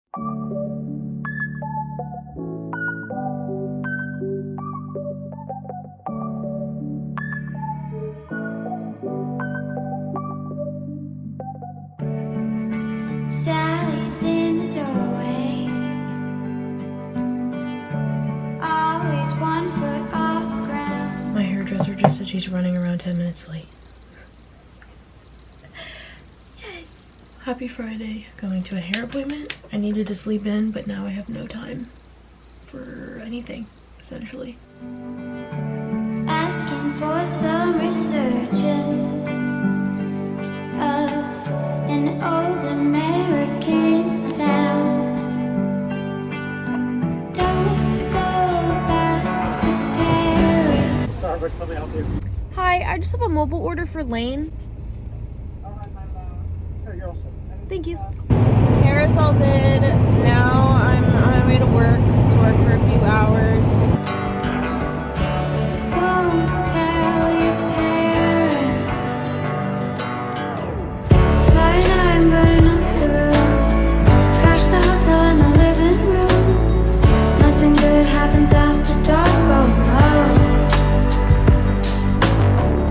Sally's in the doorway, always 1 foot off the ground. My hairdresser just said she's running around 10 minutes late. Yes! Happy Friday. Going to a hair appointment. I needed to sleep in, but now I have no time for anything, essentially. Asking for some resurgence of an old American sound. Don't go back to Paris. Starbucks, let me help you. Hi, I just have a mobile order for Lane. Here, you're all set. Thank you. Hair is all did. Now I'm on my way to work for a few hours. Won't tell your parents. Fine, I'm burning up the room. Trash the hotel and the living room. Nothing good happens after dark, oh no.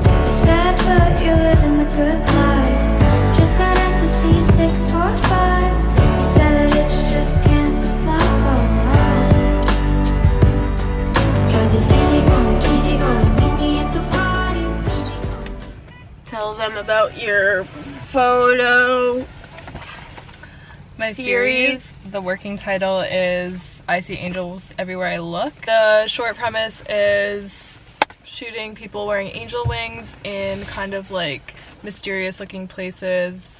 You're sad, but you're living the good life. Just got access to your 645. You said that it's just campus life, oh no. 'Cause it's easy come, meet me at the party, easy come. Tell them about your photo. My series, the working title is I See Angels Everywhere I Look. The short premise is shooting people wearing angel wings in kind of like mysterious looking places.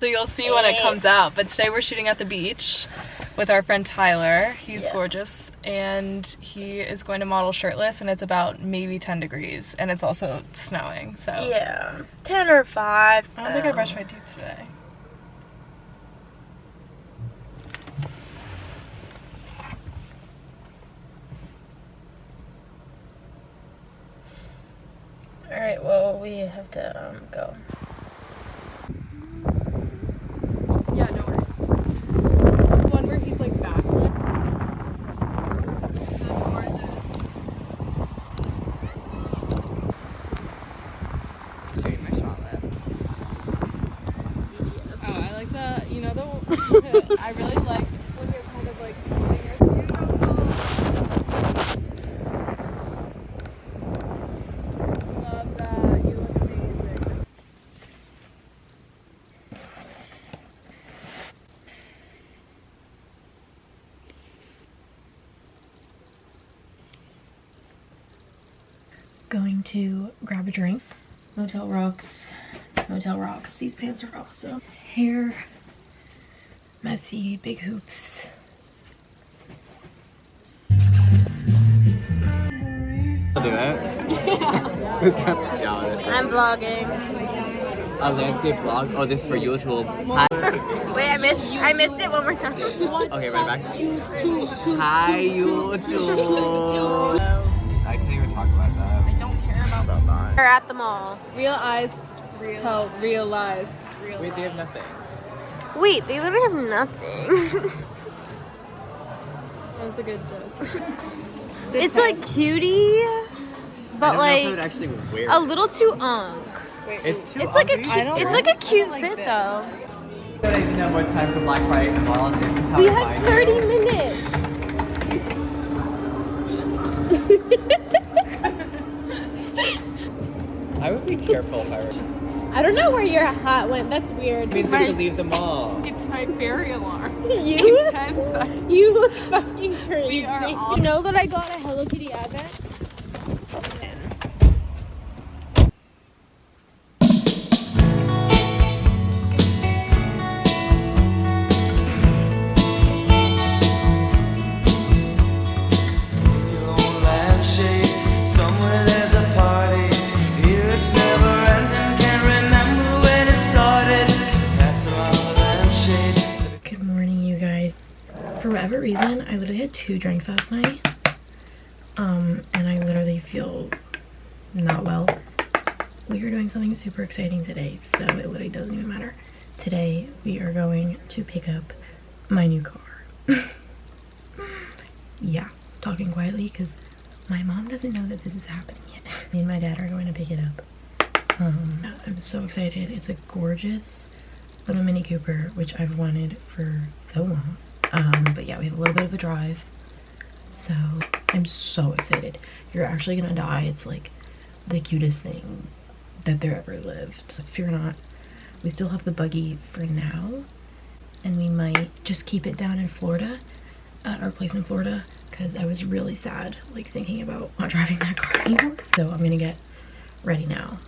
So you'll see when it comes out, but today we're shooting at the beach with our friend Tyler. He's gorgeous and he is going to model shirtless, and it's about maybe 10 degrees and it's also snowing, so. Yeah, 10 or 5. I don't think I brushed my teeth today. Alright, well, we have to go. Yeah, no worries. One where he's like backlit. Save my shot left. Oh, I like that. You know the I really like when you're kind of like holding your love that. You look amazing. Going to grab a drink. Motel rocks. Motel rocks. These pants are awesome. Hair. Messy. Big hoops. I'll do it. Yeah. I'm vlogging. A landscape vlog? Oh, this is for YouTube. Hi. Wait, I missed it one more time. Okay, right back. YouTube. Hi, YouTube. I can't even talk about that. I don't care about that. We're at the mall. Real eyes tell real lies. Wait, they have nothing. Wait, they literally have nothing. That was a good joke. It's like cutie, but like would actually wear a little too unk. It's too It's like a ugly. it's like a cute fit though. I didn't know much time for Black Friday and all of this is how We I have find 30 you. minutes. I would be careful if I were. I don't know where your hat went. That's weird. It means we have to leave the mall. It's my fairy alarm. You, 10 seconds. you look fucking crazy. We are all- You know that I got a Hello Kitty advent? Good morning, you guys. For whatever reason, I literally had 2 drinks last night. And I literally feel not well. We are doing something super exciting today, so it literally doesn't even matter. Today, we are going to pick up my new car. Yeah, talking quietly because my mom doesn't know that this is happening yet. Me and my dad are going to pick it up. I'm so excited. It's a gorgeous little Mini Cooper, which I've wanted for so long. But yeah, we have a little bit of a drive, so I'm so excited. You're actually gonna die. It's like the cutest thing that there ever lived. So fear not. We still have the buggy for now, and we might just keep it down in Florida, at our place in Florida, because I was really sad like thinking about not driving that car anymore. So I'm gonna get ready now.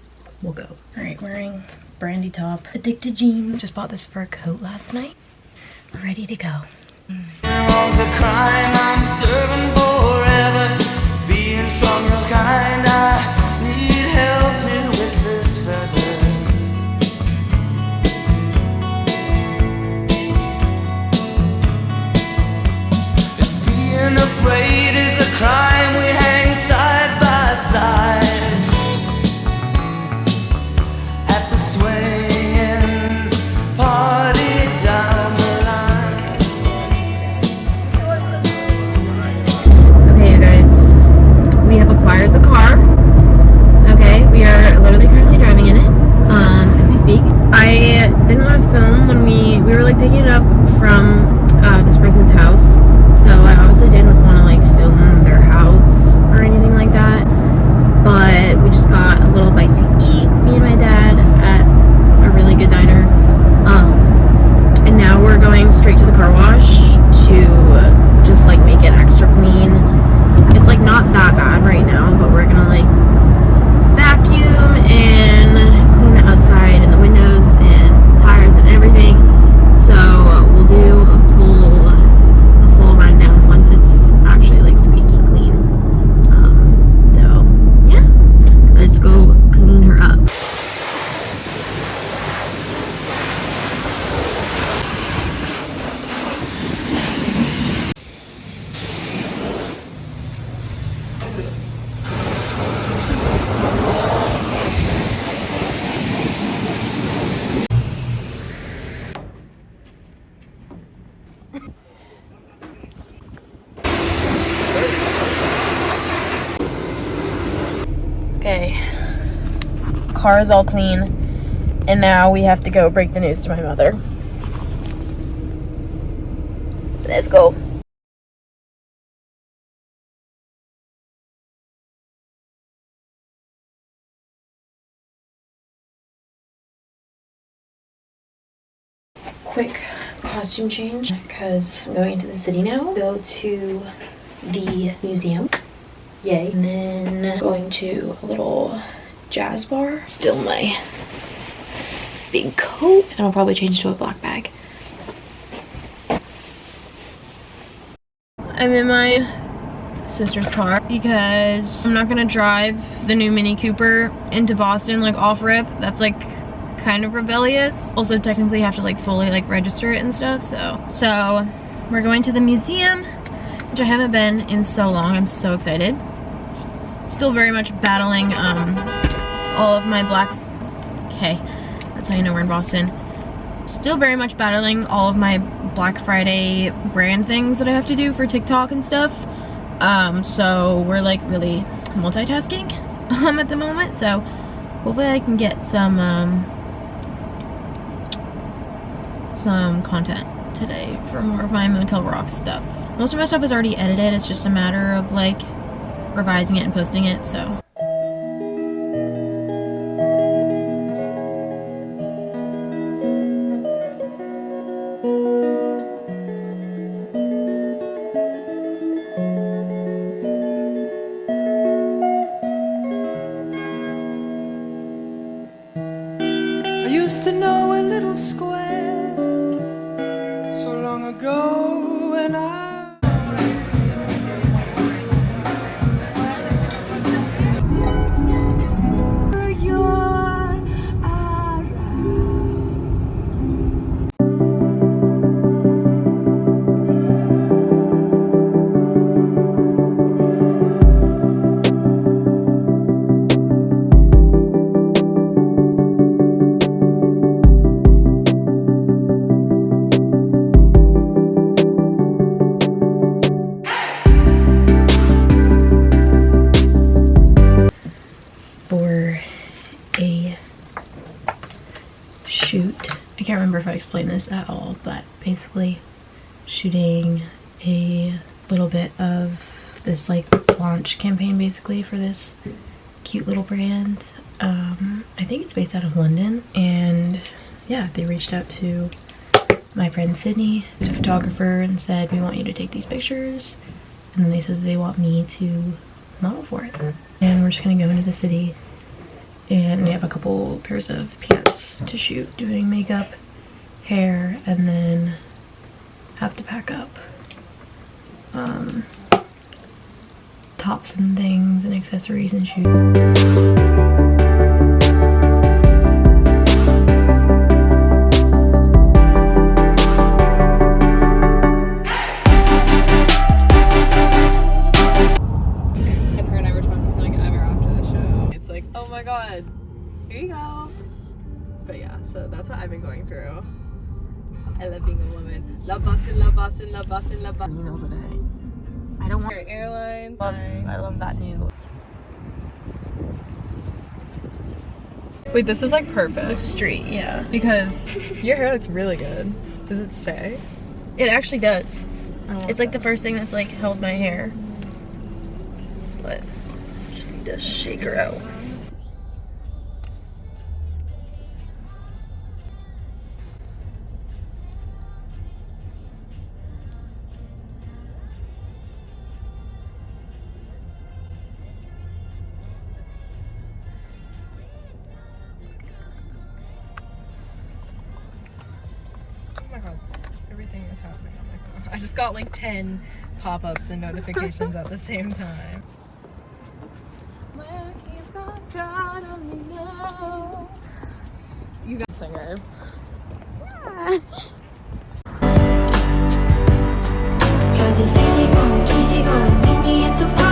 We'll go. All right, wearing brandy top, addicted jeans. Just bought this fur coat last night. We're ready to go. Wrong's a crime I'm serving forever. Being strong, real kind, I need help here with this feather. If being afraid is a crime, we hang side by side at the swinging party down the line. Okay, you guys, we have acquired the car. Okay, we are literally currently driving in it, as we speak. I didn't want to film when we were like picking it up from this person's house, so I obviously didn't want to like film their house or anything like that. But we just got a little bite to eat, me and my dad, at a really good diner. And now we're going straight to the car wash to just like make it extra clean. It's like not that bad right now, but we're gonna like vacuum and clean the outside and the windows and tires and everything. So we'll do a full rundown once it's actually like squeaky clean. So yeah, let's go clean her up. Okay, car is all clean, and now we have to go break the news to my mother. Let's go. Quick costume change because I'm going into the city now. Go to the museum. Yay. And then going to a little jazz bar. Still my big coat. And I'll probably change to a black bag. I'm in my sister's car because I'm not gonna drive the new Mini Cooper into Boston like off rip. That's like kind of rebellious. Also technically have to like fully like register it and stuff. So we're going to the museum, which I haven't been in so long. I'm so excited. Still very much battling all of my black, okay, that's how you know we're in Boston. Still very much battling all of my Black Friday brand things that I have to do for TikTok and stuff. So we're like really multitasking at the moment. So hopefully I can get some content today for more of my Motel Rocks stuff. Most of my stuff is already edited. It's just a matter of like revising it and posting it, so. I used to know a little square so long ago, and you're around. explain this at all, but basically shooting a little bit of this like launch campaign basically for this cute little brand. I think it's based out of London, and yeah, they reached out to my friend Sydney, who's a photographer, and said, we want you to take these pictures, and then they said they want me to model for it. And we're just gonna go into the city, and we have a couple pairs of pants to shoot, doing makeup, hair, and then have to pack up tops and things and accessories and shoes. Oh my god, here you go. But yeah, so that's what I've been going through. I love being a woman. Love Boston, love Boston, love Boston, love Boston. Emails a day. I don't want Airlines. I love that new. Wait, this is like perfect. The street, yeah. Because your hair looks really good. Does it stay? It actually does. It's like the first thing that's like held my hair. But just need to shake her out. Oh my god, everything is happening on my phone. I just got like 10 pop-ups and notifications at the same time. Where he's gone, God only knows. You got singer. Cause it's easy going, meet me at the